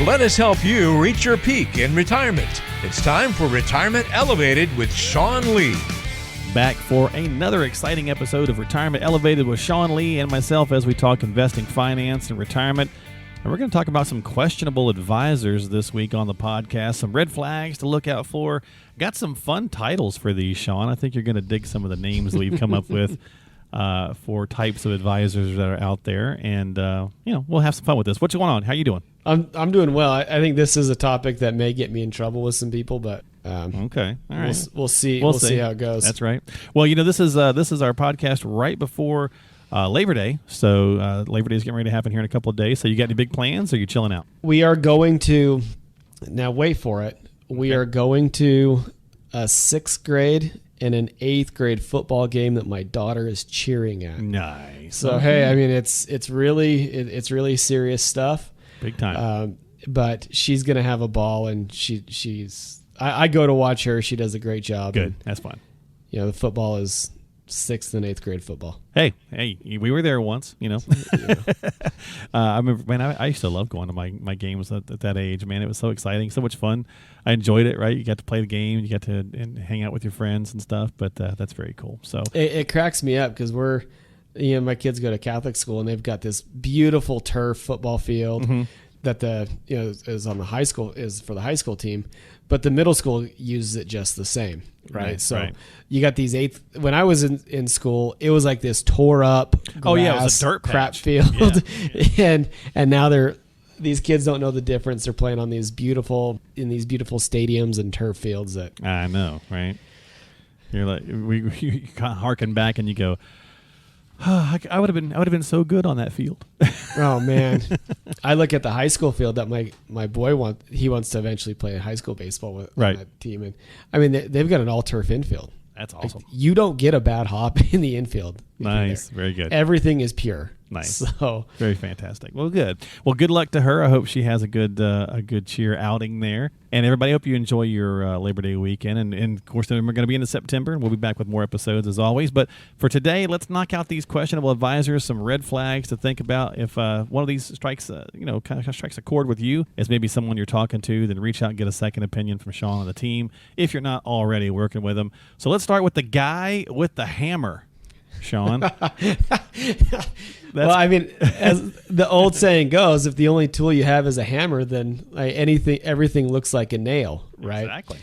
Let us help you reach your peak in retirement. It's time for Retirement Elevated with Sean Lee. Back for another exciting episode of Retirement Elevated with Sean Lee and myself as we talk investing, finance, and retirement. And we're going to talk about some questionable advisors this week on the podcast, some red flags to look out for. Got some fun titles for these, Sean. I think you're going to dig some of the names that we've come up with for types of advisors that are out there. And, we'll have some fun with this. What's going on? How you doing? I'm doing well. I think this is a topic that may get me in trouble with some people, but okay, all right. We'll see. We'll see how it goes. That's right. Well, this is our podcast right before Labor Day. So Labor Day is getting ready to happen here in a couple of days. So you got any big plans, or are you chilling out? We are going to now. Wait for it. We are going to a 6th grade and an 8th grade football game that my daughter is cheering at. Nice. So hey, I mean it's really serious stuff. Big time. But she's gonna have a ball, and I go to watch her. She does a great job. Good. And, that's fine. The football is 6th and 8th grade football. Hey, we were there once. I remember, man. I used to love going to my games at that age. Man, it was so exciting, so much fun. I enjoyed it. Right, you got to play the game, you got to hang out with your friends and stuff. But that's very cool. So it cracks me up because my kids go to Catholic school, and they've got this beautiful turf football field that is on the high school, is for the high school team, but the middle school uses it just the same, right? So you got these when I was in school, it was like this tore up grass, it was a dirt crap patch. field, Yeah. and now these kids don't know the difference. They're playing on these beautiful stadiums and turf fields that I know, right? You're like you kind of harken back and you go, I would have been so good on that field. Oh man, I look at the high school field that my boy wants to eventually play high school baseball with on that team, and I mean they've got an all turf infield. That's awesome. Like, you don't get a bad hop in the infield. Nice, very good. Everything is pure. Nice, so very fantastic. Well, good. Well, good luck to her. I hope she has a good cheer outing there. And everybody, hope you enjoy your Labor Day weekend. And of course, then we're going to be into September, and we'll be back with more episodes as always. But for today, let's knock out these questionable advisors, some red flags to think about. If one of these strikes, kind of strikes a chord with you, as maybe someone you're talking to, then reach out and get a second opinion from Sean and the team if you're not already working with them. So let's start with the guy with the hammer, Sean. Well, I mean, as the old saying goes, if the only tool you have is a hammer, then everything looks like a nail, right? Exactly.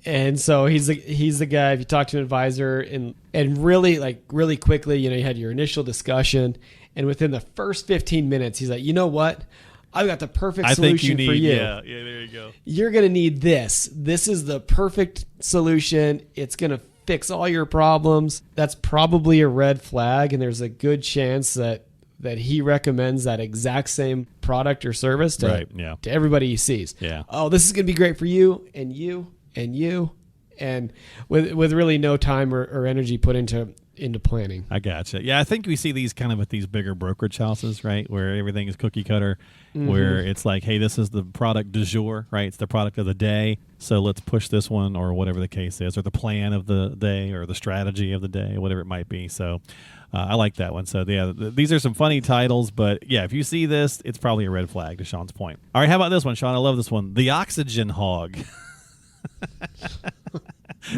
And so he's the guy. If you talk to an advisor and really quickly, you had your initial discussion, and within the first 15 minutes, he's like, you know what? I've got the perfect solution for you. Yeah, there you go. You're going to need this. This is the perfect solution. It's going to fix all your problems. That's probably a red flag, and there's a good chance that he recommends that exact same product or service to everybody he sees. Yeah. Oh, this is going to be great for you and you and you, and with really no time or energy put into planning. I gotcha. Yeah, I think we see these kind of at these bigger brokerage houses, right, where everything is cookie cutter, where it's like, hey, this is the product du jour, right? It's the product of the day, so let's push this one, or whatever the case is, or the plan of the day, or the strategy of the day, whatever it might be. So I like that one. So yeah, these are some funny titles, but yeah, if you see this, it's probably a red flag, to Sean's point. All right, how about this one, Sean? I love this one. The Oxygen Hog.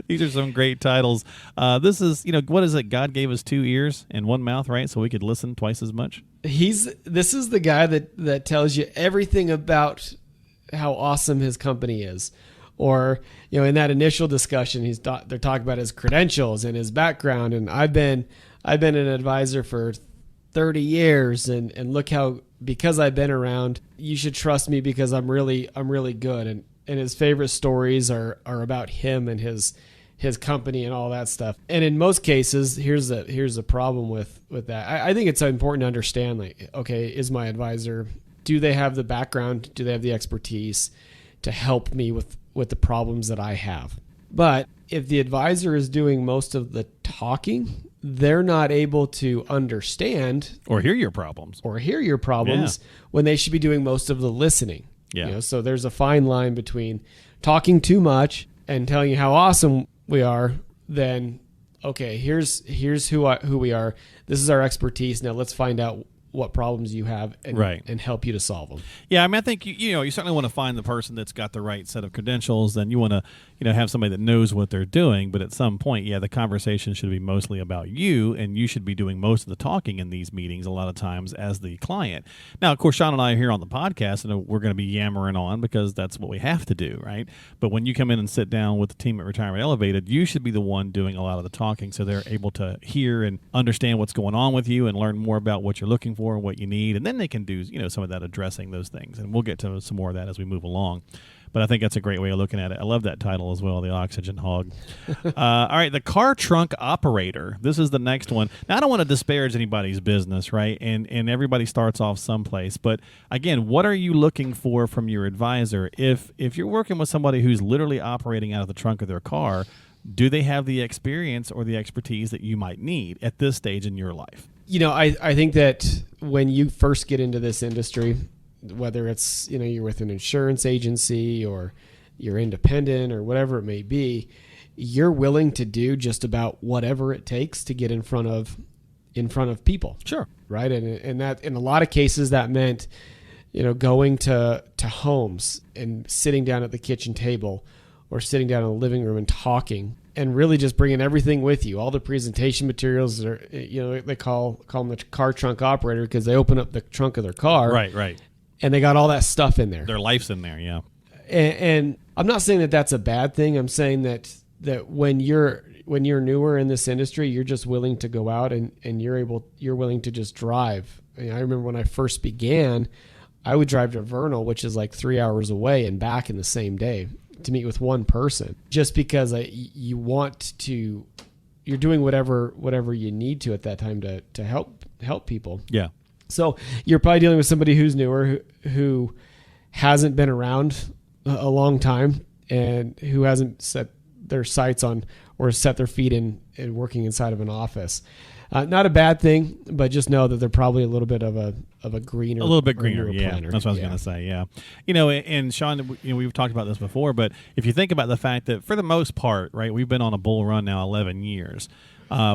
These are some great titles. This is, what is it? God gave us 2 ears and 1 mouth, right? So we could listen twice as much. This is the guy that tells you everything about how awesome his company is. Or, in that initial discussion, they're talking about his credentials and his background. And I've been an advisor for 30 years, and look how, because I've been around, you should trust me because I'm really good. And his favorite stories are about him and his company and all that stuff. And in most cases, here's the problem with that. I think it's important to understand, like, okay, is my advisor, do they have the background? Do they have the expertise to help me with the problems that I have? But if the advisor is doing most of the talking, they're not able to understand or hear your problems when they should be doing most of the listening. Yeah. So there's a fine line between talking too much and telling you how awesome we are. Then, okay, here's who we are. This is our expertise. Now let's find out what problems you have and help you to solve them. Yeah, I mean, I think you certainly want to find the person that's got the right set of credentials. Then you want to have somebody that knows what they're doing. But at some point, the conversation should be mostly about you, and you should be doing most of the talking in these meetings a lot of times as the client. Now, of course, Sean and I are here on the podcast, and we're going to be yammering on because that's what we have to do, right? But when you come in and sit down with the team at Retirement Elevated, you should be the one doing a lot of the talking, so they're able to hear and understand what's going on with you and learn more about what you're looking for and what you need, and then they can do some of that addressing those things, and we'll get to some more of that as we move along. But I think that's a great way of looking at it. I love that title as well, the Oxygen Hog. All right, the car trunk operator. This is the next one. Now, I don't want to disparage anybody's business, right? And everybody starts off someplace. But again, what are you looking for from your advisor? If you're working with somebody who's literally operating out of the trunk of their car, do they have the experience or the expertise that you might need at this stage in your life? I think that when you first get into this industry, whether it's, you're with an insurance agency or you're independent or whatever it may be, you're willing to do just about whatever it takes to get in front of people. Sure. Right. And that in a lot of cases that meant, going to homes and sitting down at the kitchen table or sitting down in the living room and talking and really just bringing everything with you. All the presentation materials are, they call them the car trunk operator because they open up the trunk of their car. Right. And they got all that stuff in there. Their life's in there, yeah. And I'm not saying that that's a bad thing. I'm saying that when you're newer in this industry, you're just willing to go out and you're willing to just drive. I remember when I first began, I would drive to Vernal, which is like 3 hours away and back in the same day to meet with one person, just because you're doing whatever you need to at that time to help people. Yeah. So you're probably dealing with somebody who's newer, who hasn't been around a long time and who hasn't set their sights on or set their feet in working inside of an office. Not a bad thing, but just know that they're probably a little bit of a greener, a little bit greener. Yeah, planner. that's what I was going to say. Yeah, and Sean, we've talked about this before, but if you think about the fact that for the most part, right, we've been on a bull run now 11 years.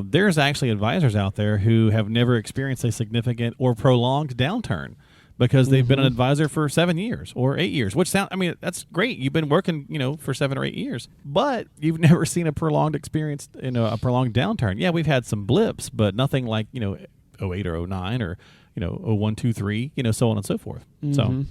There's actually advisors out there who have never experienced a significant or prolonged downturn because they've been an advisor for 7 years or 8 years, which that's great. You've been working, for 7 or 8 years, but you've never seen a prolonged experience, a prolonged downturn. Yeah, we've had some blips, but nothing like, 08 or 09 or, 01, 2, 3, so on and so forth. So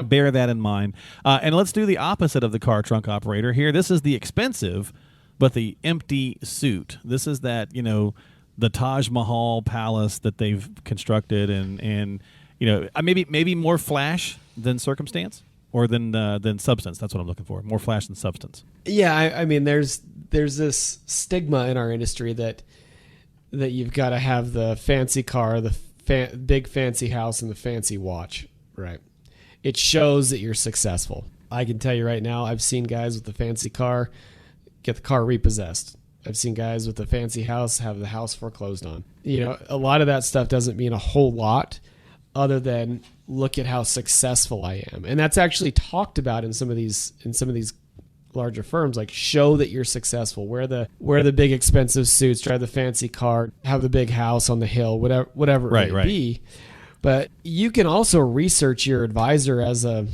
bear that in mind. And let's do the opposite of the car trunk operator here. This is the expensive but the empty suit. This is that, the Taj Mahal palace that they've constructed and maybe more flash than circumstance or than substance. That's what I'm looking for. More flash than substance. Yeah, I mean, there's this stigma in our industry that you've got to have the fancy car, the big fancy house, and the fancy watch, right? It shows that you're successful. I can tell you right now, I've seen guys with the fancy car get the car repossessed. I've seen guys with a fancy house have the house foreclosed on. A lot of that stuff doesn't mean a whole lot other than look at how successful I am. And that's actually talked about in some of these larger firms, like show that you're successful, wear the big expensive suits, drive the fancy car, have the big house on the hill, whatever it may be. But you can also research your advisor as a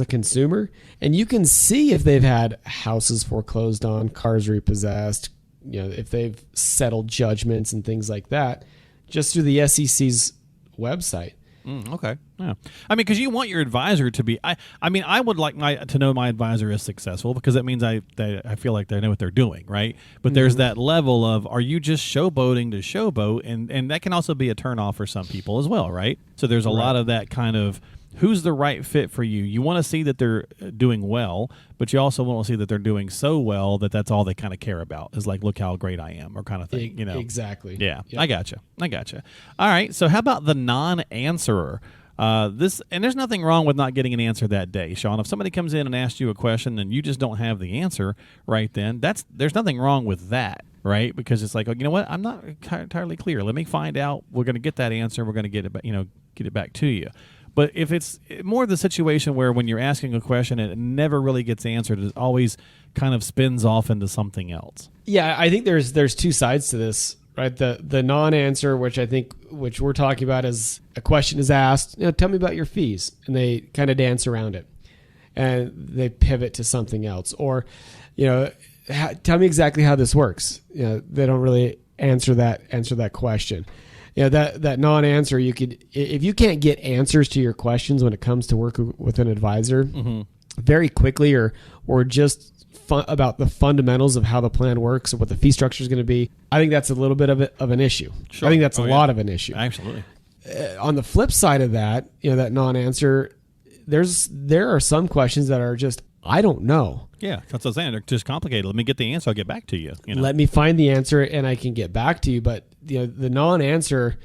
consumer, and you can see if they've had houses foreclosed on, cars repossessed, if they've settled judgments and things like that, just through the SEC's website. Okay. Yeah. I mean, because you want your advisor to be. I would like to know my advisor is successful because that means I feel like they know what they're doing, right? But there's that level of, are you just showboating to showboat, and that can also be a turnoff for some people as well, right? So there's a lot of that kind of. Who's the right fit for you? You want to see that they're doing well, but you also want to see that they're doing so well that that's all they kind of care about is like, look how great I am, or kind of thing. Exactly. Yeah, yep. I gotcha. All right. So how about the non-answerer? And there's nothing wrong with not getting an answer that day, Sean. If somebody comes in and asks you a question and you just don't have the answer right then, there's nothing wrong with that. Right? Because it's like, oh, you know what? I'm not entirely clear. Let me find out. We're going to get that answer. We're going to get it back to you. But if it's more the situation where when you're asking a question and it never really gets answered, it always kind of spins off into something else. Yeah, I think there's two sides to this. right? The non-answer, which we're talking about, is a question is asked, tell me about your fees, and they kind of dance around it, and they pivot to something else, or tell me exactly how this works. They don't really answer that question. That non-answer, if you can't get answers to your questions when it comes to work with an advisor very quickly, or just about the fundamentals of how the plan works and what the fee structure is going to be, I think that's a little bit of an issue. Sure. I think that's a lot of an issue. Absolutely. On the flip side of that, that non-answer, there are some questions that are just, I don't know. Yeah, that's what I'm saying. They're just complicated. Let me get the answer. I'll get back to you. Let me find the answer and I can get back to you. But the non-answer,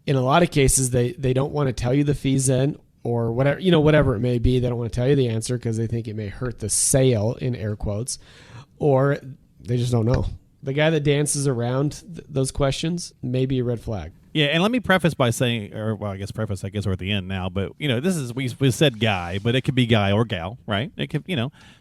in a lot of cases, they don't want to tell you the fees in, or whatever it may be. They don't want to tell you the answer because they think it may hurt the sale, in air quotes, or they just don't know. The guy that dances around those questions may be a red flag. Yeah, and let me preface by saying, I guess we're at the end now, but this is we said guy, but it could be guy or gal, right? It could,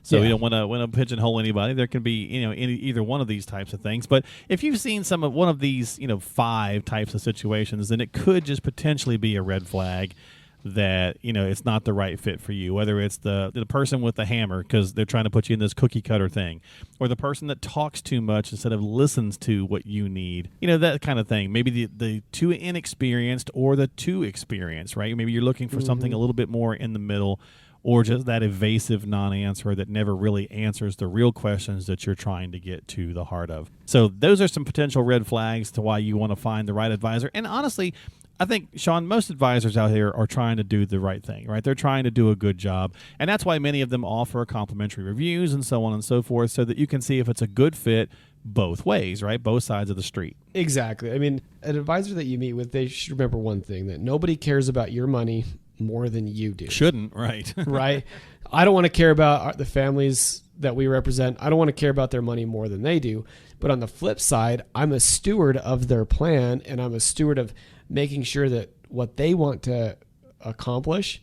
so we don't want to pigeonhole anybody. There can be either one of these types of things. But if you've seen one of these 5 types of situations, then it could just potentially be a red flag that it's not the right fit for you, whether it's the person with the hammer because they're trying to put you in this cookie cutter thing, or the person that talks too much instead of listens to what you need, that kind of thing. Maybe the too inexperienced or the too experienced, right? Maybe you're looking for something a little bit more in the middle, or just that evasive non-answer that never really answers the real questions that you're trying to get to the heart of. So those are some potential red flags to why you want to find the right advisor. And honestly, I think, Sean, most advisors out here are trying to do the right thing, right? They're trying to do a good job. And that's why many of them offer complimentary reviews and so on and so forth, so that you can see if it's a good fit both ways, right? Both sides of the street. Exactly. I mean, an advisor that you meet with, they should remember one thing, that nobody cares about your money more than you do. Shouldn't, right? Right? I don't want to care about the families that we represent. I don't want to care about their money more than they do. But on the flip side, I'm a steward of their plan, and I'm a steward of making sure that what they want to accomplish,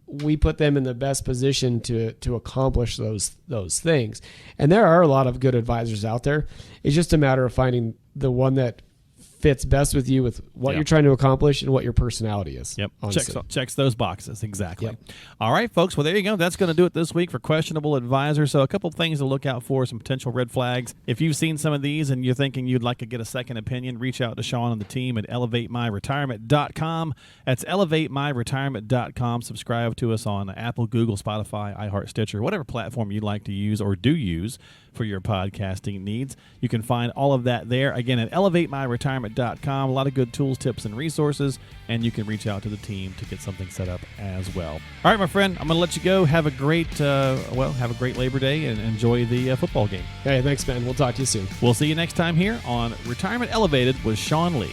we put them in the best position to accomplish those things. And there are a lot of good advisors out there. It's just a matter of finding the one that fits best with you, with what you're trying to accomplish and what your personality is. Yep. Checks those boxes. Exactly. Yep. All right, folks. Well, there you go. That's going to do it this week for Questionable Advisor. So a couple of things to look out for, some potential red flags. If you've seen some of these and you're thinking you'd like to get a second opinion, reach out to Sean and the team at elevatemyretirement.com. That's elevatemyretirement.com. Subscribe to us on Apple, Google, Spotify, iHeart, Stitcher, whatever platform you'd like to use or do use for your podcasting needs. You can find all of that there. Again, at elevatemyretirement.com. A lot of good tools, tips, and resources, and you can reach out to the team to get something set up as well. All right, my friend, I'm going to let you go. Have a great Labor Day and enjoy the football game. Hey, thanks, man. We'll talk to you soon. We'll see you next time here on Retirement Elevated with Sean Lee.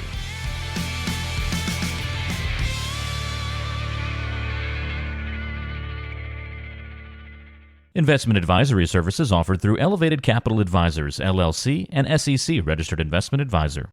Investment advisory services offered through Elevated Capital Advisors, LLC, an SEC registered investment advisor.